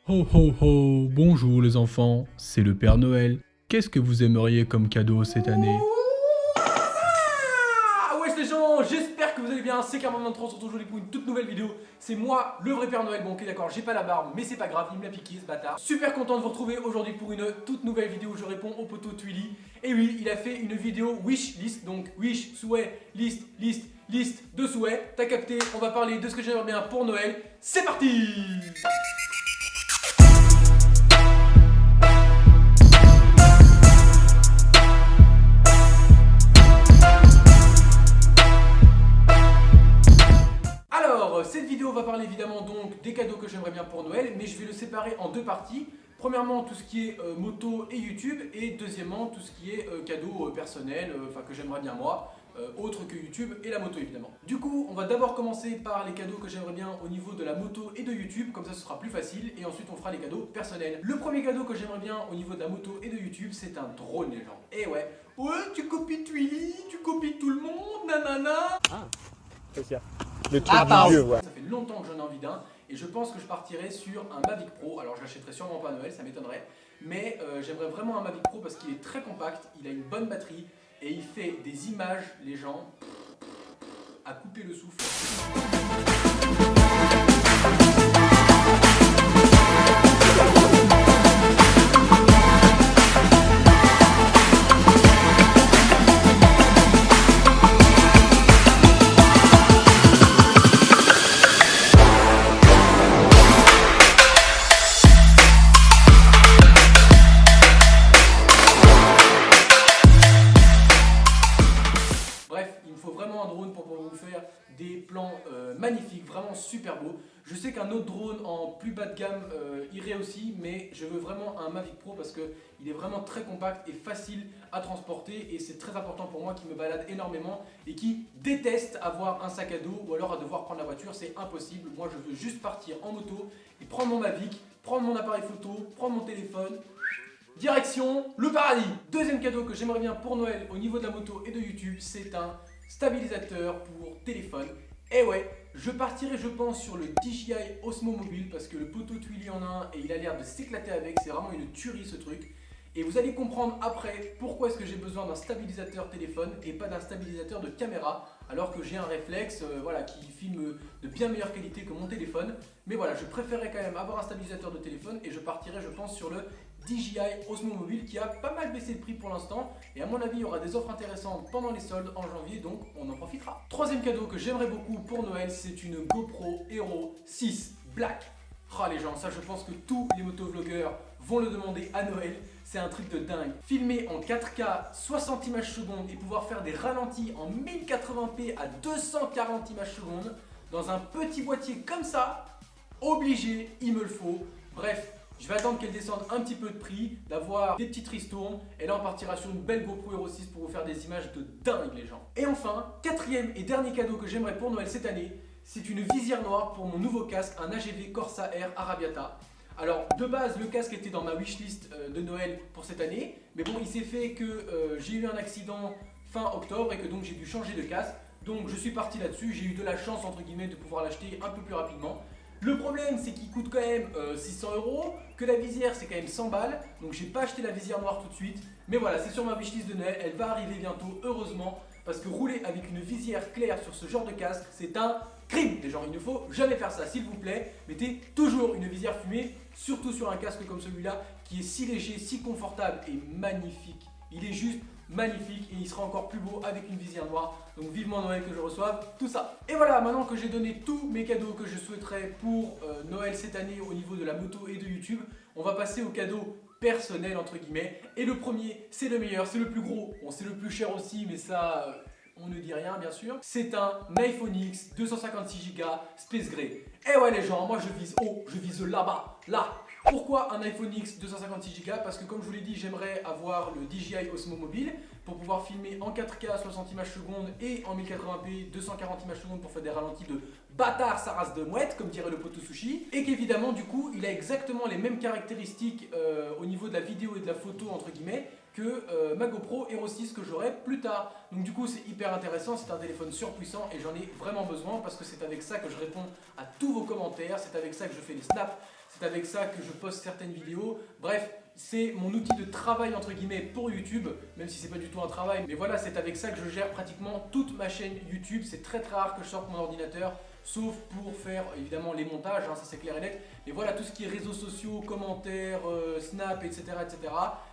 Ho ho ho, bonjour les enfants, c'est le Père Noël. Qu'est-ce que vous aimeriez comme cadeau cette année? Ah wesh les gens, j'espère que vous allez bien, c'est Carmen23, on se retrouve aujourd'hui pour une toute nouvelle vidéo. C'est moi, le vrai Père Noël. Bon ok d'accord, j'ai pas la barbe, mais c'est pas grave, il me l'a piqué ce bâtard. Super content de vous retrouver aujourd'hui pour une toute nouvelle vidéo où je réponds au poteau Twilly. Et oui, il a fait une vidéo wish list, donc wish, souhait, liste de souhaits. T'as capté, on va parler de ce que j'aimerais bien pour Noël. C'est parti! Alors, cette vidéo va parler évidemment donc des cadeaux que j'aimerais bien pour Noël, mais je vais le séparer en deux parties. Premièrement, tout ce qui est moto et YouTube, et deuxièmement, tout ce qui est cadeaux personnels, enfin que j'aimerais bien moi, autre que YouTube et la moto évidemment. Du coup, on va d'abord commencer par les cadeaux que j'aimerais bien au niveau de la moto et de YouTube, comme ça ce sera plus facile, et ensuite on fera les cadeaux personnels. Le premier cadeau que j'aimerais bien au niveau de la moto et de YouTube, c'est un drone les gens. Et ouais, tu copies Twilly, tu copies tout le monde, nanana. C'est ça. Le truc du vieux, ouais. Ça fait longtemps que j'en ai envie d'un et je pense que je partirai sur un Mavic Pro. Alors je l'achèterai sûrement pas à Noël, ça m'étonnerait. Mais j'aimerais vraiment un Mavic Pro parce qu'il est très compact, il a une bonne batterie et il fait des images, les gens, à couper le souffle. Bref, il me faut vraiment un drone pour pouvoir vous faire des plans magnifiques, vraiment super beaux. Je sais qu'un autre drone en plus bas de gamme irait aussi, mais je veux vraiment un Mavic Pro parce qu'il est vraiment très compact et facile à transporter et c'est très important pour moi qui me balade énormément et qui déteste avoir un sac à dos ou alors à devoir prendre la voiture, c'est impossible. Moi je veux juste partir en moto et prendre mon Mavic, prendre mon appareil photo, prendre mon téléphone. Direction le paradis. Deuxième cadeau que j'aimerais bien pour Noël au niveau de la moto et de YouTube, c'est un stabilisateur pour téléphone. Et ouais, je partirai je pense sur le DJI Osmo Mobile parce que le poteau Twilly en a un et il a l'air de s'éclater avec, c'est vraiment une tuerie ce truc. Et vous allez comprendre après pourquoi est-ce que j'ai besoin d'un stabilisateur téléphone et pas d'un stabilisateur de caméra alors que j'ai un réflexe voilà, qui filme de bien meilleure qualité que mon téléphone. Mais voilà, je préférerais quand même avoir un stabilisateur de téléphone et je partirai je pense sur le DJI Osmo Mobile qui a pas mal baissé de prix pour l'instant et à mon avis il y aura des offres intéressantes pendant les soldes en janvier donc on en profitera. Troisième cadeau que j'aimerais beaucoup pour Noël, c'est une GoPro Hero 6 Black. Ah les gens, ça je pense que tous les motovlogueurs vont le demander à Noël, c'est un truc de dingue. Filmer en 4K 60 images secondes et pouvoir faire des ralentis en 1080p à 240 images secondes dans un petit boîtier comme ça, obligé, il me le faut. Bref, je vais attendre qu'elle descende un petit peu de prix, d'avoir des petites ristournes, et là on partira sur une belle GoPro Hero 6 pour vous faire des images de dingue les gens. Et enfin, quatrième et dernier cadeau que j'aimerais pour Noël cette année, c'est une visière noire pour mon nouveau casque, un AGV Corsa Air Arabiata. Alors de base le casque était dans ma wishlist de Noël pour cette année, mais bon il s'est fait que j'ai eu un accident fin octobre et que donc j'ai dû changer de casque. Donc je suis parti là-dessus, j'ai eu de la chance entre guillemets de pouvoir l'acheter un peu plus rapidement. Le problème c'est qu'il coûte quand même 600 €, que la visière c'est quand même 100 balles, donc j'ai pas acheté la visière noire tout de suite. Mais voilà, c'est sur ma wishlist de Noël, elle va arriver bientôt heureusement, parce que rouler avec une visière claire sur ce genre de casque c'est un crime. Les gens, il ne faut jamais faire ça, s'il vous plaît. Mettez toujours une visière fumée, surtout sur un casque comme celui-là qui est si léger, si confortable et magnifique. Il est juste magnifique et il sera encore plus beau avec une visière noire. Donc vivement Noël que je reçoive tout ça. Et voilà, maintenant que j'ai donné tous mes cadeaux que je souhaiterais pour Noël cette année au niveau de la moto et de YouTube, on va passer aux cadeaux personnels entre guillemets. Et le premier, c'est le meilleur, c'est le plus gros. Bon, c'est le plus cher aussi, mais ça... on ne dit rien bien sûr. C'est un iPhone X 256Go Space Gray. Et ouais les gens, moi je vise haut, je vise là-bas, là. Pourquoi un iPhone X 256Go? Parce que comme je vous l'ai dit, j'aimerais avoir le DJI Osmo Mobile pour pouvoir filmer en 4K 60 images secondes et en 1080p 240 images secondes pour faire des ralentis de bâtard sa race de mouette, comme dirait le poteau sushi. Et qu'évidemment du coup il a exactement les mêmes caractéristiques au niveau de la vidéo et de la photo entre guillemets que ma GoPro Hero 6 que j'aurai plus tard. Donc du coup c'est hyper intéressant, c'est un téléphone surpuissant et j'en ai vraiment besoin parce que c'est avec ça que je réponds à tous vos commentaires, c'est avec ça que je fais les snaps, c'est avec ça que je poste certaines vidéos. Bref, c'est mon outil de travail entre guillemets pour YouTube, même si c'est pas du tout un travail. Mais voilà, c'est avec ça que je gère pratiquement toute ma chaîne YouTube. C'est très rare que je sorte mon ordinateur, sauf pour faire évidemment les montages, hein, ça c'est clair et net. Mais voilà, tout ce qui est réseaux sociaux, commentaires, Snap, etc.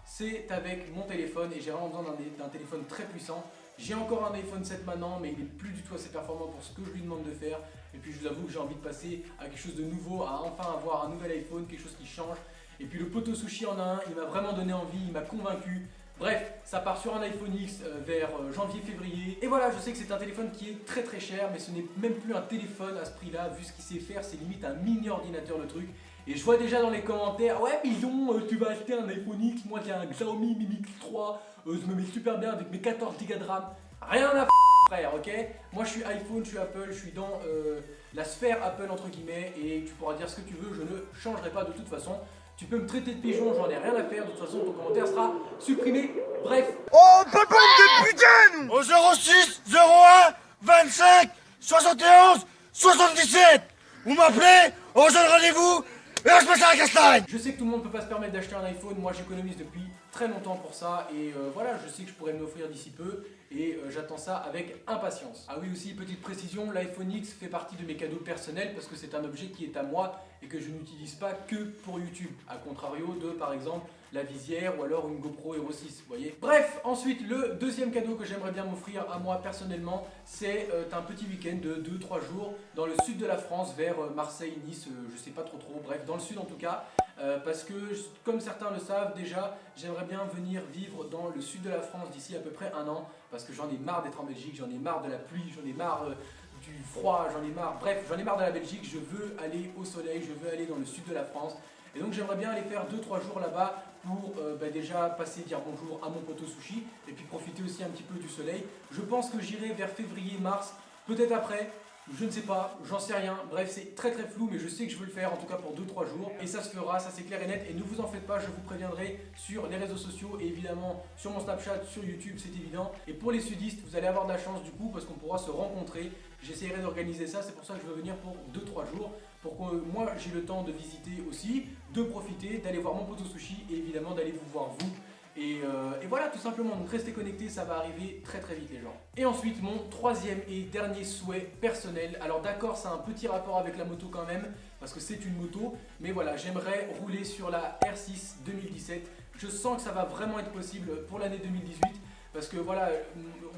c'est avec mon téléphone et j'ai vraiment besoin d'un téléphone très puissant. J'ai encore un iPhone 7 maintenant, mais il n'est plus du tout assez performant pour ce que je lui demande de faire. Et puis je vous avoue que j'ai envie de passer à quelque chose de nouveau, à enfin avoir un nouvel iPhone, quelque chose qui change. Et puis le Poto Sushi en a un, il m'a vraiment donné envie, il m'a convaincu. Bref, ça part sur un iPhone X vers janvier-février. Et voilà, je sais que c'est un téléphone qui est très cher, mais ce n'est même plus un téléphone à ce prix-là. Vu ce qu'il sait faire, c'est limite un mini ordinateur le truc. Et je vois déjà dans les commentaires, ouais Bison, tu vas acheter un iPhone X, moi j'ai un Xiaomi Mi Mix 3, je me mets super bien avec mes 14 Go de RAM. Rien à frère, ok? Moi je suis iPhone, je suis Apple, je suis dans la sphère Apple entre guillemets, et tu pourras dire ce que tu veux, je ne changerai pas de toute façon. Tu peux me traiter de pigeon, j'en ai rien à faire, de toute façon ton commentaire sera supprimé. Bref. Oh, papa de putain! Au 06 01 25 71 77. Vous m'appelez, on se donne rendez-vous et on se passe à la castagne. Je sais que tout le monde ne peut pas se permettre d'acheter un iPhone, moi j'économise depuis très longtemps pour ça et voilà, je sais que je pourrais me l'offrir d'ici peu et j'attends ça avec impatience. Ah oui aussi, petite précision, l'iPhone X fait partie de mes cadeaux personnels parce que c'est un objet qui est à moi et que je n'utilise pas que pour YouTube, à contrario de par exemple la visière ou alors une GoPro Hero 6, vous voyez. Bref, ensuite le deuxième cadeau que j'aimerais bien m'offrir à moi personnellement, c'est un petit week-end de 2-3 jours dans le sud de la France, vers Marseille, Nice, je sais pas trop, bref, dans le sud en tout cas, parce que comme certains le savent déjà, j'aimerais bien venir vivre dans le sud de la France d'ici à peu près 1 an, parce que j'en ai marre d'être en Belgique, j'en ai marre de la pluie, j'en ai marre du froid, j'en ai marre, bref, j'en ai marre de la Belgique, je veux aller au soleil, je veux aller dans le sud de la France. Et donc j'aimerais bien aller faire 2-3 jours là-bas pour déjà passer, dire bonjour à mon Poto Sushi et puis profiter aussi un petit peu du soleil. Je pense que j'irai vers février-mars, peut-être après, je ne sais pas, j'en sais rien. Bref, c'est très flou, mais je sais que je veux le faire en tout cas pour 2-3 jours. Et ça se fera, ça c'est clair et net. Et ne vous en faites pas, je vous préviendrai sur les réseaux sociaux et évidemment sur mon Snapchat, sur YouTube, c'est évident. Et pour les sudistes, vous allez avoir de la chance du coup parce qu'on pourra se rencontrer. J'essaierai d'organiser ça, c'est pour ça que je veux venir pour 2-3 jours. Pour que moi j'ai le temps de visiter aussi, de profiter, d'aller voir mon Poto Sushi et évidemment d'aller vous voir vous. Et voilà tout simplement, donc restez connectés, ça va arriver très vite les gens. Et ensuite mon troisième et dernier souhait personnel, alors d'accord c'est un petit rapport avec la moto quand même, parce que c'est une moto, mais voilà j'aimerais rouler sur la R6 2017, je sens que ça va vraiment être possible pour l'année 2018, parce que voilà,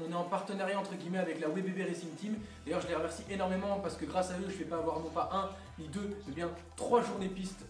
on est en partenariat entre guillemets avec la WebBB Racing Team. D'ailleurs je les remercie énormément parce que grâce à eux je vais pas avoir non pas 1 ni 2 mais bien 3 journées piste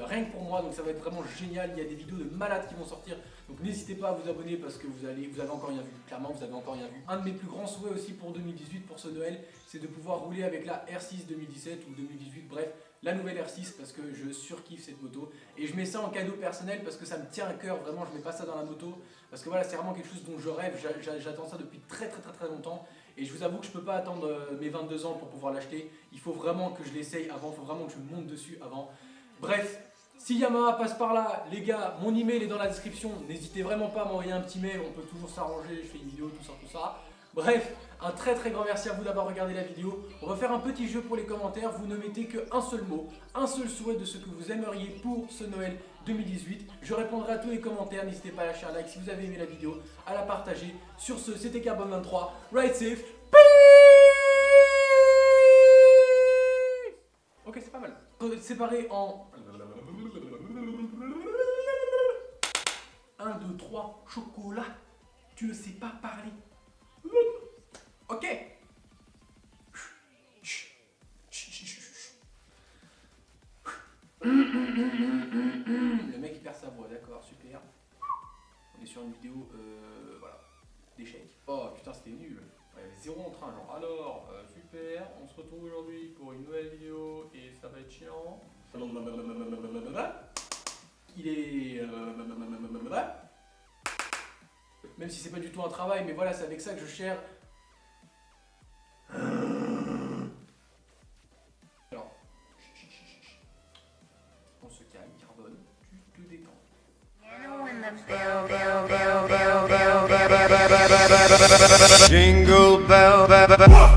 rien que pour moi, donc ça va être vraiment génial. Il y a des vidéos de malades qui vont sortir, donc n'hésitez pas à vous abonner parce que vous avez encore rien vu, clairement vous avez encore rien vu. Un de mes plus grands souhaits aussi pour 2018, pour ce Noël, c'est de pouvoir rouler avec la R6 2017 ou 2018, bref la nouvelle R6 parce que je surkiffe cette moto et je mets ça en cadeau personnel parce que ça me tient à cœur, vraiment je mets pas ça dans la moto parce que voilà c'est vraiment quelque chose dont je rêve, j'attends ça depuis très longtemps et je vous avoue que je peux pas attendre mes 22 ans pour pouvoir l'acheter, il faut vraiment que je l'essaye avant, il faut vraiment que je monte dessus avant. Bref, si Yamaha passe par là, les gars, mon email est dans la description, n'hésitez vraiment pas à m'envoyer un petit mail, on peut toujours s'arranger, je fais une vidéo, tout ça. Bref, un très grand merci à vous d'avoir regardé la vidéo. On va faire un petit jeu pour les commentaires. Vous ne mettez qu'un seul mot, un seul souhait de ce que vous aimeriez pour ce Noël 2018. Je répondrai à tous les commentaires. N'hésitez pas à lâcher un like si vous avez aimé la vidéo, à la partager. Sur ce, c'était Carbone 23. Ride safe. Peace. Ok, c'est pas mal. Séparé en 1, 2, 3, chocolat. Tu ne sais pas parler. Ok. Le mec il perd sa voix, d'accord, super. On est sur une vidéo, voilà, d'échec. Oh putain c'était nul. Ouais, 0 en train genre. Alors, super, on se retrouve aujourd'hui pour une nouvelle vidéo et ça va être chiant. Il est... Même si c'est pas du tout un travail, mais voilà, c'est avec ça que je cherche. Alors, on se calme, Carbone, tu te détends. Jingle bell, bell, bell.